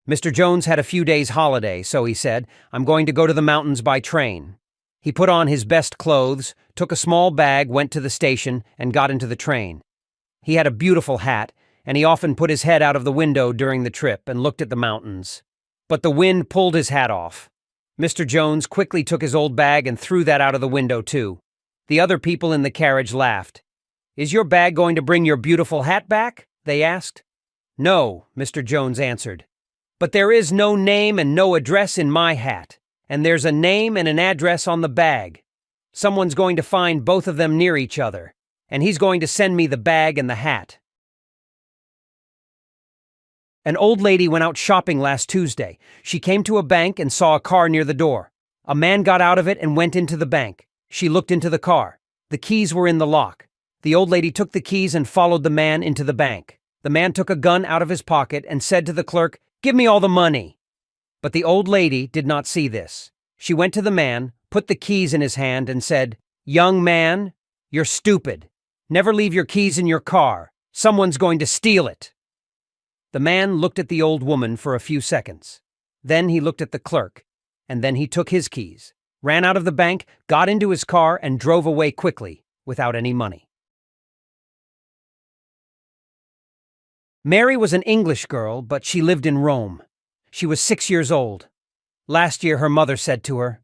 Mr. Jones had a few days' holiday, so he said, "I'm going to go to the mountains by train." He put on his best clothes, took a small bag, went to the station, and got into the train. He had a beautiful hat, and he often put his head out of the window during the trip and looked at the mountains. But the wind pulled his hat off. Mr. Jones quickly took his old bag and threw that out of the window too. The other people in the carriage laughed. "Is your bag going to bring your beautiful hat back?" they asked. "No," Mr. Jones answered. "But there is no name and no address in my hat, and there's a name and an address on the bag. Someone's going to find both of them near each other, and he's going to send me the bag and the hat." An old lady went out shopping last Tuesday. She came to a bank and saw a car near the door. A man got out of it and went into the bank. She looked into the car. The keys were in the lock. The old lady took the keys and followed the man into the bank. The man took a gun out of his pocket and said to the clerk, "Give me all the money." But the old lady did not see this. She went to the man, put the keys in his hand, and said, "Young man, you're stupid. Never leave your keys in your car. Someone's going to steal it." The man looked at the old woman for a few seconds. Then he looked at the clerk, and then he took his keys, ran out of the bank, got into his car, and drove away quickly, without any money. Mary was an English girl, but she lived in Rome. She was 6 years old. Last year her mother said to her,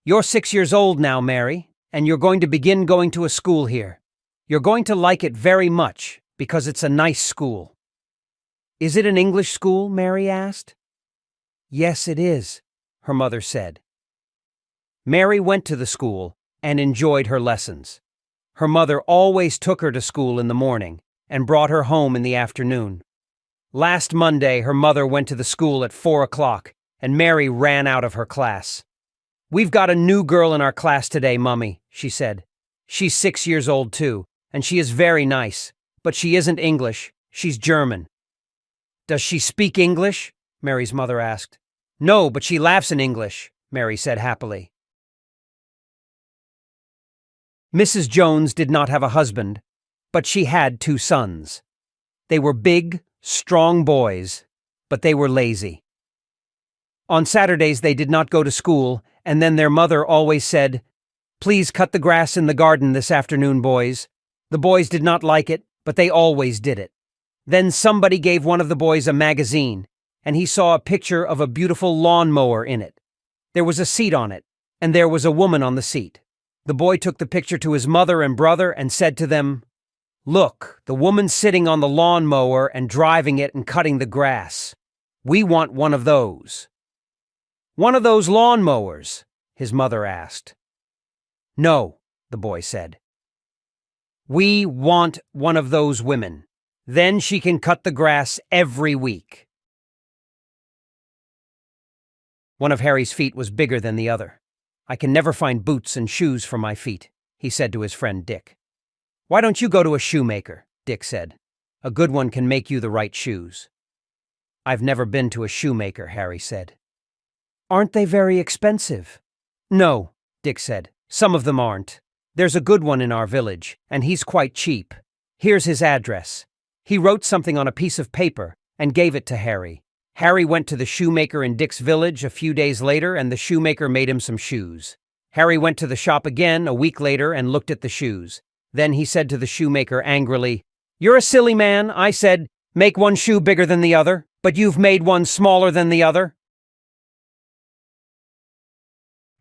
"You're 6 years old now, Mary, and you're going to begin going to a school here. You're going to like it very much, because it's a nice school." "Is it an English school?" Mary asked. "Yes, it is," her mother said. Mary went to the school and enjoyed her lessons. Her mother always took her to school in the morning and brought her home in the afternoon. Last Monday, her mother went to the school at 4 o'clock, and Mary ran out of her class. "We've got a new girl in our class today, Mummy," she said. "She's 6 years old too, and she is very nice, but she isn't English, she's German." "Does she speak English?" Mary's mother asked. "No, but she laughs in English," Mary said happily. Mrs. Jones did not have a husband, but she had 2 sons. They were big, strong boys, but they were lazy. On Saturdays they did not go to school, and then their mother always said, "Please cut the grass in the garden this afternoon, boys." The boys did not like it, but they always did it. Then somebody gave one of the boys a magazine, and he saw a picture of a beautiful lawnmower in it. There was a seat on it, and there was a woman on the seat. The boy took the picture to his mother and brother and said to them, "Look, the woman's sitting on the lawnmower and driving it and cutting the grass. We want one of those." "One of those lawnmowers?" his mother asked. "No," the boy said. "We want one of those women. Then she can cut the grass every week." One of Harry's feet was bigger than the other. "I can never find boots and shoes for my feet," he said to his friend Dick. "Why don't you go to a shoemaker?" Dick said. "A good one can make you the right shoes." "I've never been to a shoemaker," Harry said. "Aren't they very expensive?" "No," Dick said. "Some of them aren't. There's a good one in our village, and he's quite cheap. Here's his address." He wrote something on a piece of paper and gave it to Harry. Harry went to the shoemaker in Dick's village a few days later, and the shoemaker made him some shoes. Harry went to the shop again a week later and looked at the shoes. Then he said to the shoemaker angrily, "You're a silly man. I said, make one shoe bigger than the other, but you've made one smaller than the other."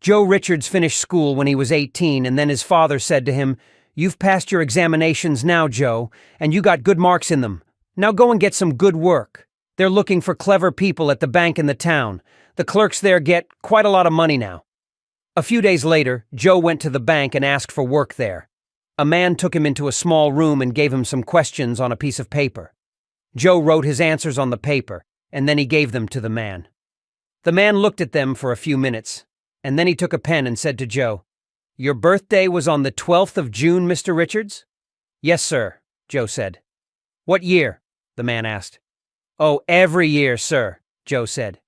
Joe Richards finished school when he was 18, and then his father said to him, "You've passed your examinations now, Joe, and you got good marks in them. Now go and get some good work. They're looking for clever people at the bank in the town. The clerks there get quite a lot of money now." A few days later, Joe went to the bank and asked for work there. A man took him into a small room and gave him some questions on a piece of paper. Joe wrote his answers on the paper, and then he gave them to the man. The man looked at them for a few minutes, and then he took a pen and said to Joe, "Your birthday was on the 12th of June, Mr. Richards?" "Yes, sir," Joe said. "What year?" the man asked. "Oh, every year, sir," Joe said.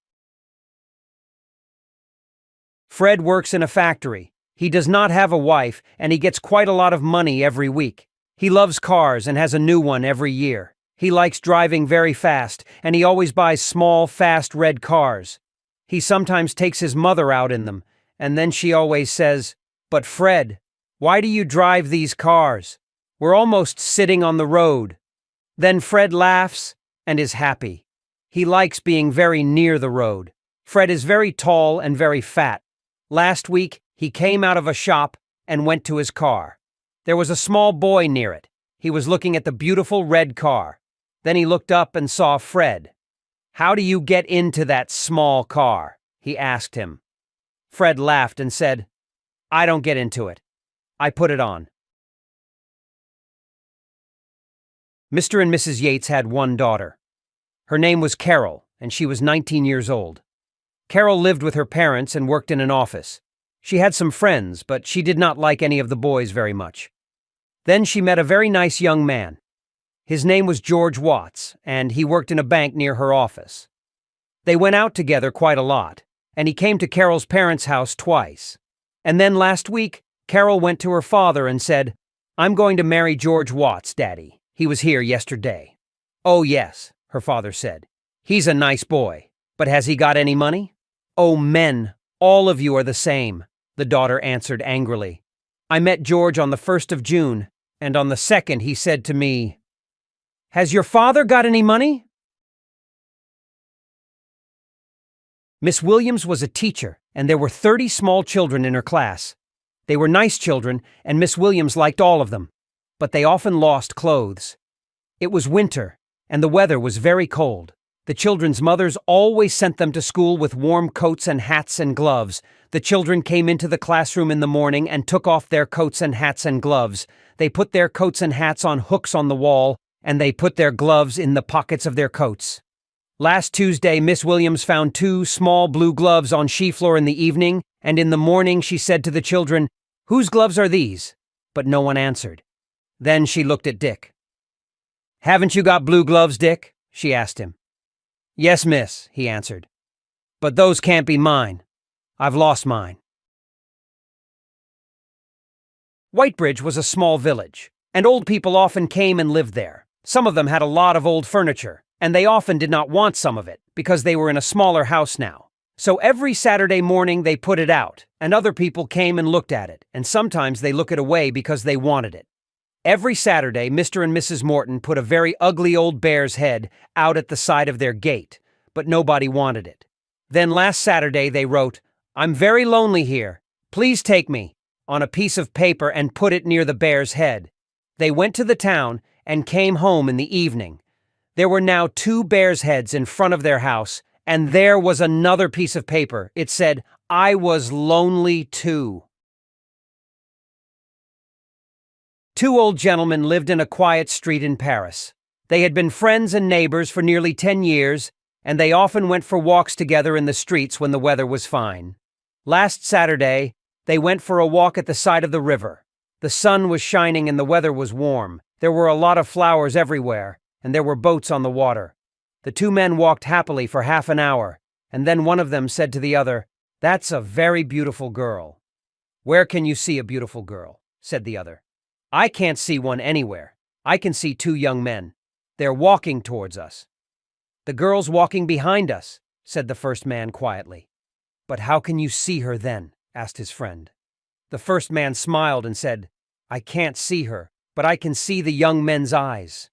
Fred works in a factory. He does not have a wife, and he gets quite a lot of money every week. He loves cars and has a new one every year. He likes driving very fast, and he always buys small, fast red cars. He sometimes takes his mother out in them, and then she always says, "But Fred, why do you drive these cars? We're almost sitting on the road." Then Fred laughs and is happy. He likes being very near the road. Fred is very tall and very fat. Last week, he came out of a shop and went to his car. There was a small boy near it. He was looking at the beautiful red car. Then he looked up and saw Fred. "How do you get into that small car?" he asked him. Fred laughed and said, "I don't get into it. I put it on." Mr. and Mrs. Yates had one daughter. Her name was Carol, and she was 19 years old. Carol lived with her parents and worked in an office. She had some friends, but she did not like any of the boys very much. Then she met a very nice young man. His name was George Watts, and he worked in a bank near her office. They went out together quite a lot, and he came to Carol's parents' house twice. And then last week, Carol went to her father and said, "I'm going to marry George Watts, Daddy. He was here yesterday." "Oh, yes," her father said. "He's a nice boy. But has he got any money?" "Oh, men, all of you are the same," the daughter answered angrily. "I met George on the 1st of June, and on the 2nd he said to me, 'Has your father got any money?'" Miss Williams was a teacher, and there were 30 small children in her class. They were nice children, and Miss Williams liked all of them, but they often lost clothes. It was winter, and the weather was very cold. The children's mothers always sent them to school with warm coats and hats and gloves. The children came into the classroom in the morning and took off their coats and hats and gloves. They put their coats and hats on hooks on the wall, and they put their gloves in the pockets of their coats. Last Tuesday, Miss Williams found 2 small blue gloves on she floor in the evening, and in the morning she said to the children, "Whose gloves are these?" But no one answered. Then she looked at Dick. "Haven't you got blue gloves, Dick?" she asked him. "Yes, miss," he answered. "But those can't be mine. I've lost mine." Whitebridge was a small village, and old people often came and lived there. Some of them had a lot of old furniture, and they often did not want some of it, because they were in a smaller house now. So every Saturday morning they put it out, and other people came and looked at it, and sometimes they look it away because they wanted it. Every Saturday, Mr. and Mrs. Morton put a very ugly old bear's head out at the side of their gate, but nobody wanted it. Then last Saturday they wrote, "I'm very lonely here. Please take me," on a piece of paper and put it near the bear's head. They went to the town and came home in the evening. There were now 2 bears' heads in front of their house, and there was another piece of paper. It said, "I was lonely too." 2 old gentlemen lived in a quiet street in Paris. They had been friends and neighbors for nearly 10 years, and they often went for walks together in the streets when the weather was fine. Last Saturday, they went for a walk at the side of the river. The sun was shining and the weather was warm. There were a lot of flowers everywhere, and there were boats on the water. The 2 men walked happily for half an hour, and then one of them said to the other, "That's a very beautiful girl." "Where can you see a beautiful girl?" said the other. "I can't see one anywhere. I can see 2 young men. They're walking towards us." "The girl's walking behind us," said the first man quietly. "But how can you see her then?" asked his friend. The first man smiled and said, "I can't see her, but I can see the young men's eyes."